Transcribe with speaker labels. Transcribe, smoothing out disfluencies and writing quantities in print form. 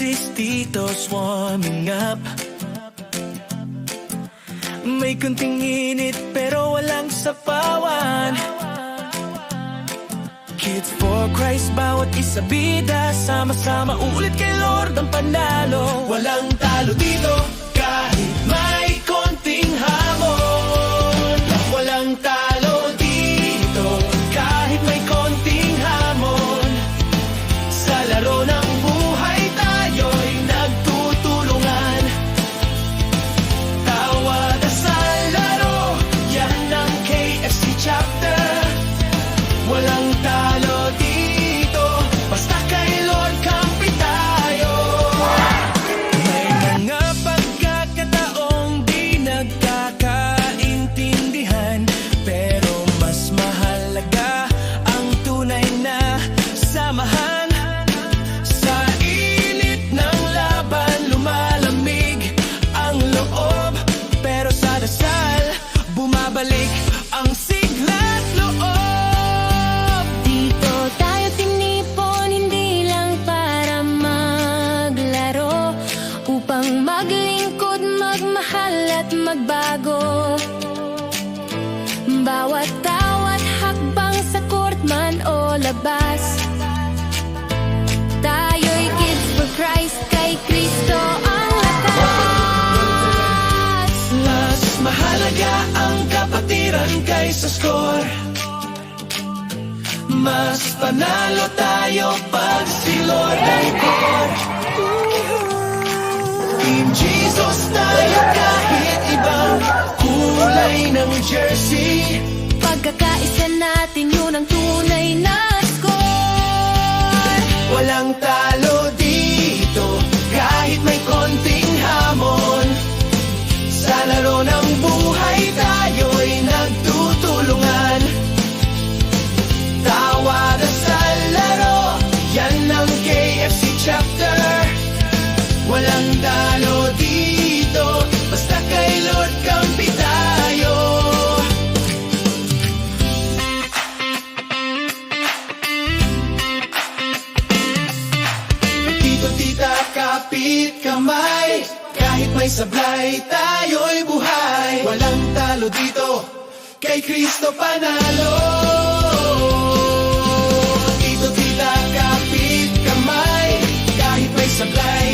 Speaker 1: is dito swarming up. May kunting init pero walang sapawan. Kids for Christ, bawat isa bida. Sama-sama ulit kay Lord ang panalo. Walang talo dito kahit may konting hamon. Walang talo dito kahit may konting hamon. Sa laro ng buhay tayo'y nagtutulungan. Tawad sa laro, yan ang KFC chapter. Walang talo dito, basta kay Lord kampi tayo. May mga pagkakataong di nagkakaintindihan, pero mas mahalaga ang tunay na samahan. Sa init ng laban, lumalamig ang loob, pero sa dasal, bumabalik ang sigla't loob.
Speaker 2: Dito tayo tinipon, hindi lang para maglaro, upang maglingkod, magmahal at magbago. Bawat tawat hakbang sa court man o labas, tayo'y kids for Christ, kay Kristo ang lakas.
Speaker 1: Mas mahalaga ang kapatiran kaysa score. Mas panalo tayo pag si Lord ay core. Team Jesus tayo kahit ibang kulay ng jersey.
Speaker 2: Pagkakaisa natin, yun ang tunay na score.
Speaker 1: Walang talo dito kahit may konting hamon. Sa laro ng buhay tayo'y nagtutulungan. Tawad sa laro, yan ang KFC chapter. Walang talo dito, basta kay Lord kampi tayo. Tito, tita, kapit kamay, kahit may sablay, tayo'y buhay. Walang talo dito, kay Kristo panalo. Tito, tita, kapit kamay, kahit may sablay,